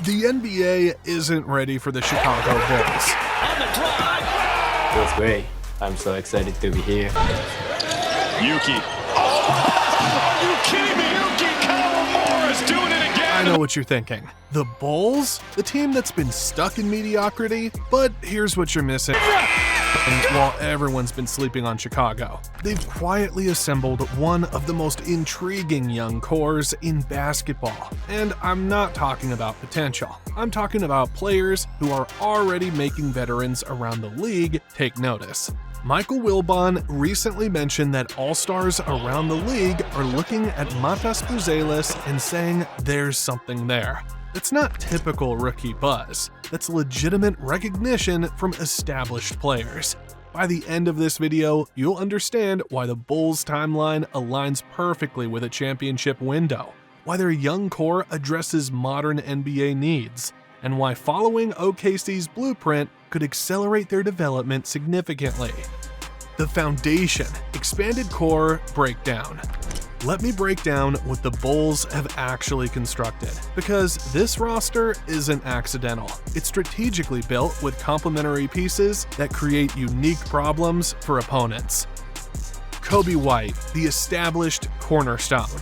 The NBA isn't ready for the Chicago Bulls. On the drive. Feels great. I'm so excited to be here. Yuki. Oh, are you kidding me? Yuki Kawamura is doing it again. I know what you're thinking. The Bulls? The team that's been stuck in mediocrity? But here's what you're missing. And while everyone's been sleeping on Chicago, they've quietly assembled one of the most intriguing young cores in basketball. And I'm not talking about potential. I'm talking about players who are already making veterans around the league take notice. Michael Wilbon recently mentioned that all-stars around the league are looking at Matas Buzelis and saying there's something there. It's not typical rookie buzz. That's legitimate recognition from established players. By the end of this video, you'll understand why the Bulls' timeline aligns perfectly with a championship window, why their young core addresses modern NBA needs, and why following OKC's blueprint could accelerate their development significantly. The foundation, expanded core, breakdown. Let me break down what the Bulls have actually constructed, because this roster isn't accidental. It's strategically built with complementary pieces that create unique problems for opponents. Coby White, the established cornerstone.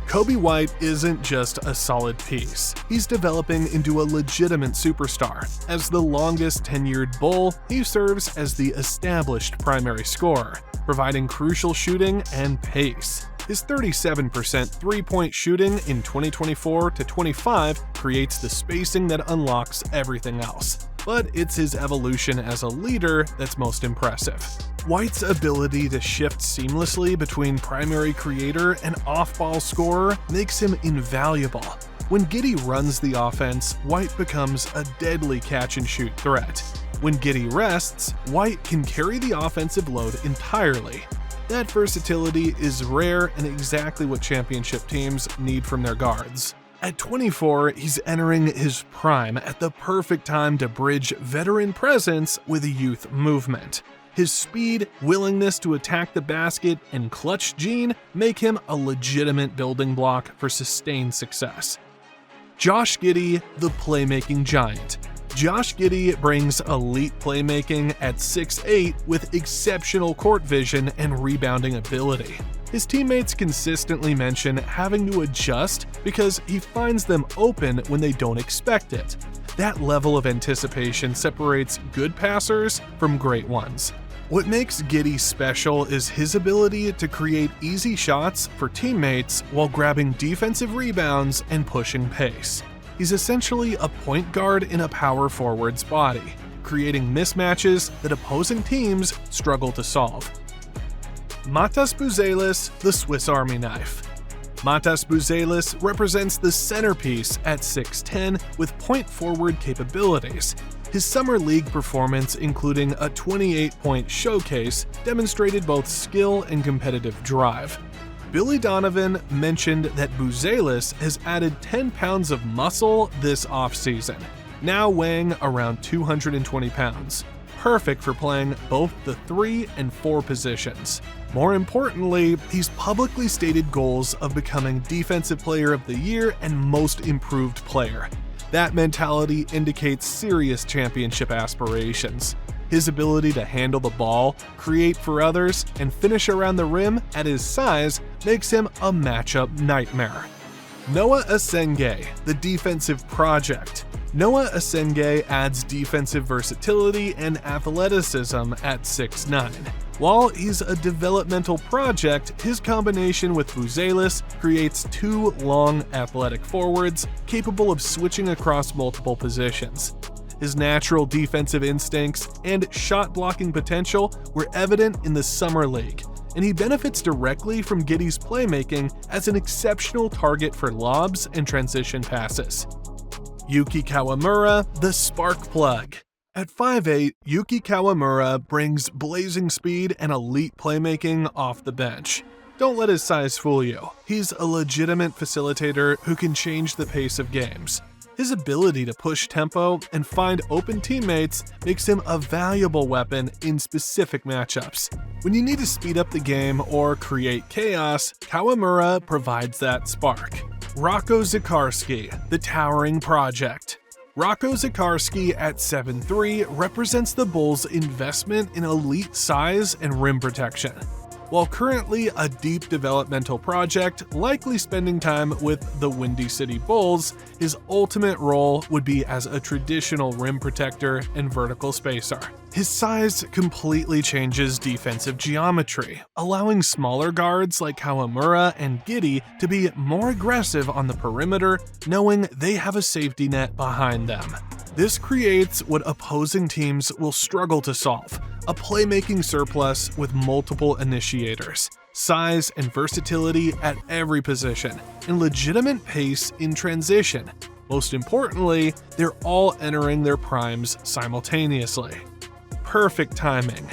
Coby White isn't just a solid piece. He's developing into a legitimate superstar. As the longest tenured Bull, he serves as the established primary scorer, providing crucial shooting and pace. His 37% three-point shooting in 2024-25 creates the spacing that unlocks everything else. But it's his evolution as a leader that's most impressive. White's ability to shift seamlessly between primary creator and off-ball scorer makes him invaluable. When Giddey runs the offense, White becomes a deadly catch-and-shoot threat. When Giddey rests, White can carry the offensive load entirely. That versatility is rare and exactly what championship teams need from their guards. At 24, he's entering his prime at the perfect time to bridge veteran presence with youth movement. His speed, willingness to attack the basket, and clutch gene make him a legitimate building block for sustained success. Josh Giddey, the playmaking giant. Josh Giddey brings elite playmaking at 6'8" with exceptional court vision and rebounding ability. His teammates consistently mention having to adjust because he finds them open when they don't expect it. That level of anticipation separates good passers from great ones. What makes Giddey special is his ability to create easy shots for teammates while grabbing defensive rebounds and pushing pace. He's essentially a point guard in a power forward's body, creating mismatches that opposing teams struggle to solve. Matas Buzelis, the Swiss Army knife. Matas Buzelis represents the centerpiece at 6'10" with point forward capabilities. His summer league performance, including a 28-point showcase, demonstrated both skill and competitive drive. Billy Donovan mentioned that Buzelis has added 10 pounds of muscle this offseason, now weighing around 220 pounds. Perfect for playing both the 3 and 4 positions. More importantly, he's publicly stated goals of becoming Defensive Player of the Year and Most Improved Player. That mentality indicates serious championship aspirations. His ability to handle the ball, create for others, and finish around the rim at his size makes him a matchup nightmare. Noah Asenge, the defensive project. Noah Asenge adds defensive versatility and athleticism at 6'9". While he's a developmental project, his combination with Buzelis creates two long, athletic forwards capable of switching across multiple positions. His natural defensive instincts and shot-blocking potential were evident in the Summer League, and he benefits directly from Giddey's playmaking as an exceptional target for lobs and transition passes. Yuki Kawamura, the spark plug. At 5'8", Yuki Kawamura brings blazing speed and elite playmaking off the bench. Don't let his size fool you. He's a legitimate facilitator who can change the pace of games. His ability to push tempo and find open teammates makes him a valuable weapon in specific matchups. When you need to speed up the game or create chaos, Kawamura provides that spark. Rocco Zikarsky, the towering project. Rocco Zikarsky at 7'3" represents the Bulls' investment in elite size and rim protection. While currently a deep developmental project, likely spending time with the Windy City Bulls, his ultimate role would be as a traditional rim protector and vertical spacer. His size completely changes defensive geometry, allowing smaller guards like Kawamura and Giddey to be more aggressive on the perimeter, knowing they have a safety net behind them. This creates what opposing teams will struggle to solve: a playmaking surplus with multiple initiators, size and versatility at every position, and legitimate pace in transition. Most importantly, they're all entering their primes simultaneously. Perfect timing.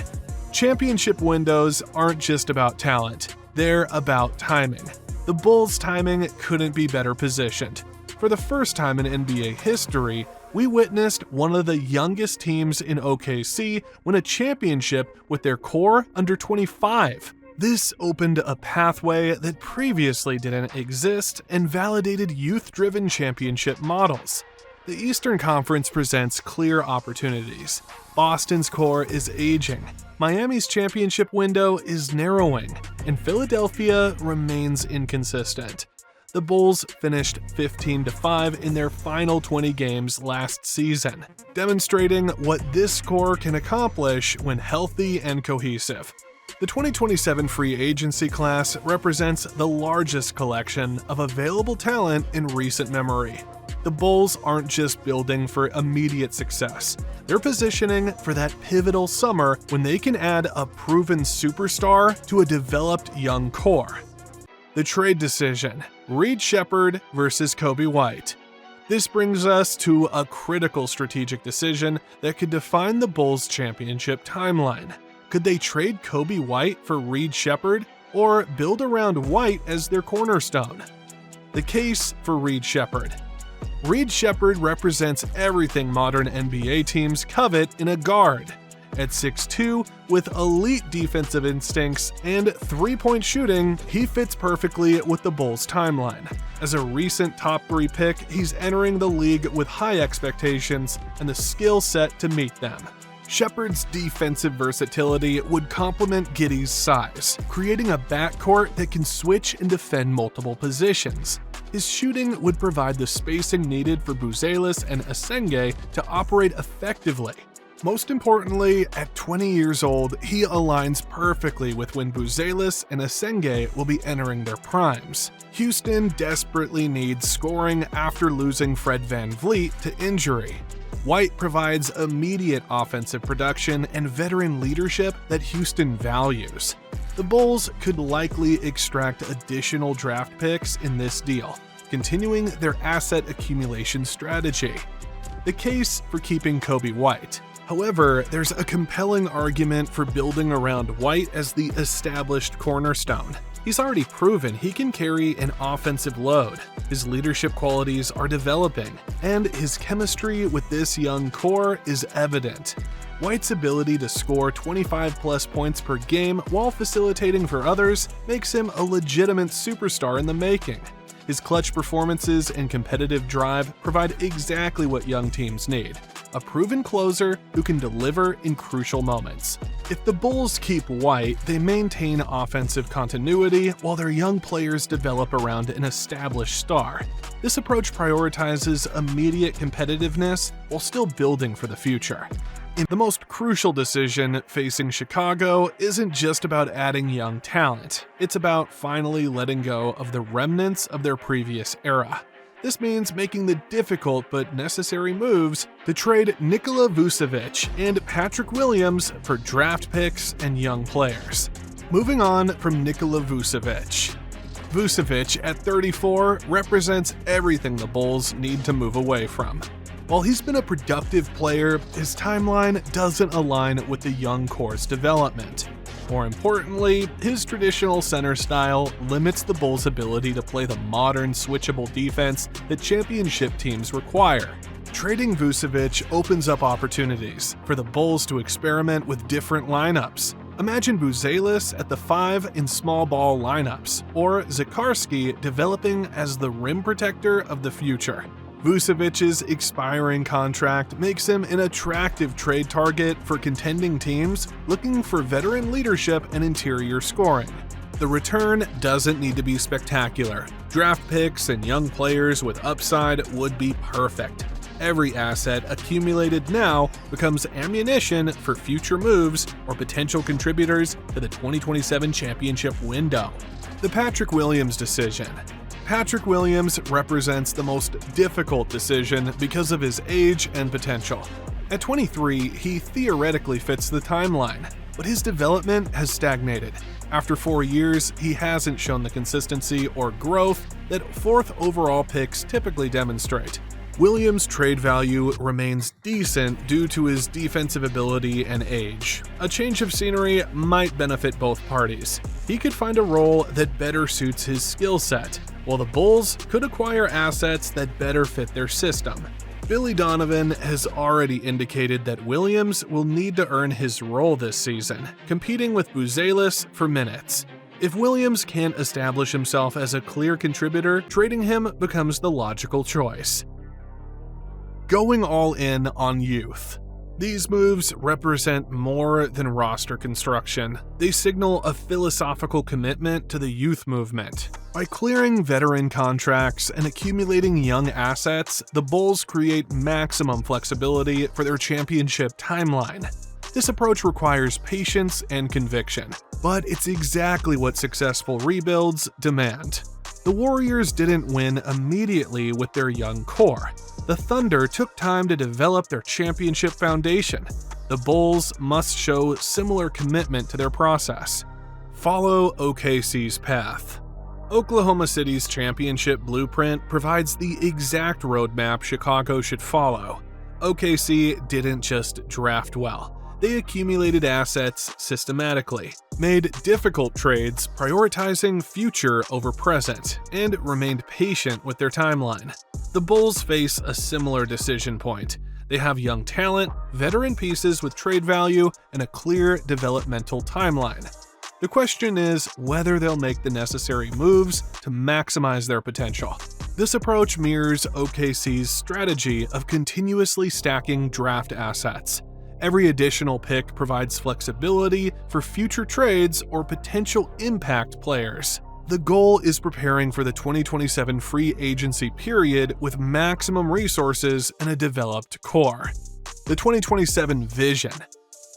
Championship windows aren't just about talent, they're about timing. The Bulls' timing couldn't be better positioned. For the first time in NBA history, we witnessed one of the youngest teams in OKC win a championship with their core under 25. This opened a pathway that previously didn't exist and validated youth-driven championship models. The Eastern Conference presents clear opportunities. Boston's core is aging, Miami's championship window is narrowing, and Philadelphia remains inconsistent. The Bulls finished 15-5 in their final 20 games last season, demonstrating what this core can accomplish when healthy and cohesive. The 2027 free agency class represents the largest collection of available talent in recent memory. The Bulls aren't just building for immediate success, they're positioning for that pivotal summer when they can add a proven superstar to a developed young core. The trade decision: Reed Sheppard versus Coby White. This brings us to a critical strategic decision that could define the Bulls' championship timeline. Could they trade Coby White for Reed Sheppard, or build around White as their cornerstone? The case for Reed Sheppard. Reed Sheppard represents everything modern NBA teams covet in a guard. At 6'2", with elite defensive instincts and three-point shooting, he fits perfectly with the Bulls' timeline. As a recent top 3 pick, he's entering the league with high expectations and the skill set to meet them. Sheppard's defensive versatility would complement Giddey's size, creating a backcourt that can switch and defend multiple positions. His shooting would provide the spacing needed for Buzelis and Asenge to operate effectively. Most importantly, at 20 years old, he aligns perfectly with when Buzelis and Asenge will be entering their primes. Houston desperately needs scoring after losing Fred VanVleet to injury. White provides immediate offensive production and veteran leadership that Houston values. The Bulls could likely extract additional draft picks in this deal, continuing their asset accumulation strategy. The case for keeping Coby White. However, there's a compelling argument for building around White as the established cornerstone. He's already proven he can carry an offensive load, his leadership qualities are developing, and his chemistry with this young core is evident. White's ability to score 25-plus points per game while facilitating for others makes him a legitimate superstar in the making. His clutch performances and competitive drive provide exactly what young teams need: a proven closer who can deliver in crucial moments. If the Bulls keep White, they maintain offensive continuity while their young players develop around an established star. This approach prioritizes immediate competitiveness while still building for the future. The most crucial decision facing Chicago isn't just about adding young talent, it's about finally letting go of the remnants of their previous era. This means making the difficult but necessary moves to trade Nikola Vucevic and Patrick Williams for draft picks and young players. Moving on from Nikola Vucevic. Vucevic at 34 represents everything the Bulls need to move away from. While he's been a productive player, his timeline doesn't align with the young core's development. More importantly, his traditional center style limits the Bulls' ability to play the modern, switchable defense that championship teams require. Trading Vucevic opens up opportunities for the Bulls to experiment with different lineups. Imagine Buzelis at the 5 in small ball lineups, or Zikarsky developing as the rim protector of the future. Vucevic's expiring contract makes him an attractive trade target for contending teams looking for veteran leadership and interior scoring. The return doesn't need to be spectacular. Draft picks and young players with upside would be perfect. Every asset accumulated now becomes ammunition for future moves or potential contributors to the 2027 championship window. The Patrick Williams decision. Patrick Williams represents the most difficult decision because of his age and potential. At 23, he theoretically fits the timeline, but his development has stagnated. After 4 years, he hasn't shown the consistency or growth that fourth overall picks typically demonstrate. Williams' trade value remains decent due to his defensive ability and age. A change of scenery might benefit both parties. He could find a role that better suits his skill set, while the Bulls could acquire assets that better fit their system. Billy Donovan has already indicated that Williams will need to earn his role this season, competing with Buzelis for minutes. If Williams can't establish himself as a clear contributor, trading him becomes the logical choice. Going all in on youth. These moves represent more than roster construction. They signal a philosophical commitment to the youth movement. By clearing veteran contracts and accumulating young assets, the Bulls create maximum flexibility for their championship timeline. This approach requires patience and conviction, but it's exactly what successful rebuilds demand. The Warriors didn't win immediately with their young core. The Thunder took time to develop their championship foundation. The Bulls must show similar commitment to their process. Follow OKC's path. Oklahoma City's championship blueprint provides the exact roadmap Chicago should follow. OKC didn't just draft well. They accumulated assets systematically, made difficult trades prioritizing future over present, and remained patient with their timeline. The Bulls face a similar decision point. They have young talent, veteran pieces with trade value, and a clear developmental timeline. The question is whether they'll make the necessary moves to maximize their potential. This approach mirrors OKC's strategy of continuously stacking draft assets. Every additional pick provides flexibility for future trades or potential impact players. The goal is preparing for the 2027 free agency period with maximum resources and a developed core. The 2027 vision.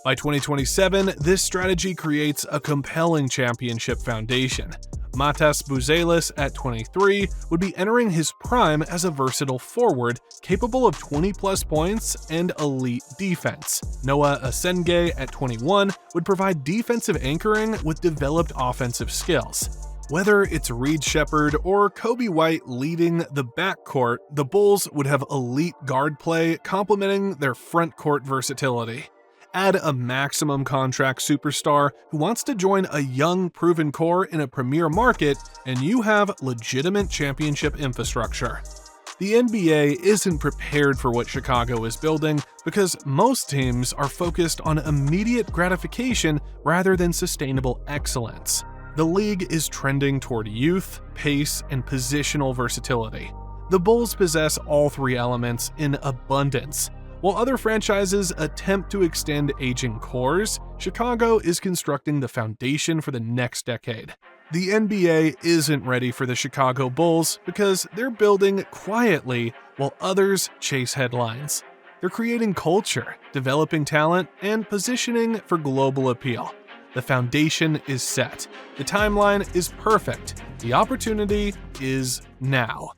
By 2027, this strategy creates a compelling championship foundation. Matas Buzelis at 23 would be entering his prime as a versatile forward capable of 20-plus points and elite defense. Noah Asenge at 21 would provide defensive anchoring with developed offensive skills. Whether it's Sheppard or Coby White leading the backcourt, the Bulls would have elite guard play complementing their front court versatility. Add a maximum contract superstar who wants to join a young, proven core in a premier market, and you have legitimate championship infrastructure. The NBA isn't prepared for what Chicago is building because most teams are focused on immediate gratification rather than sustainable excellence. The league is trending toward youth, pace, and positional versatility. The Bulls possess all three elements in abundance. While other franchises attempt to extend aging cores, Chicago is constructing the foundation for the next decade. The NBA isn't ready for the Chicago Bulls because they're building quietly while others chase headlines. They're creating culture, developing talent, and positioning for global appeal. The foundation is set. The timeline is perfect. The opportunity is now.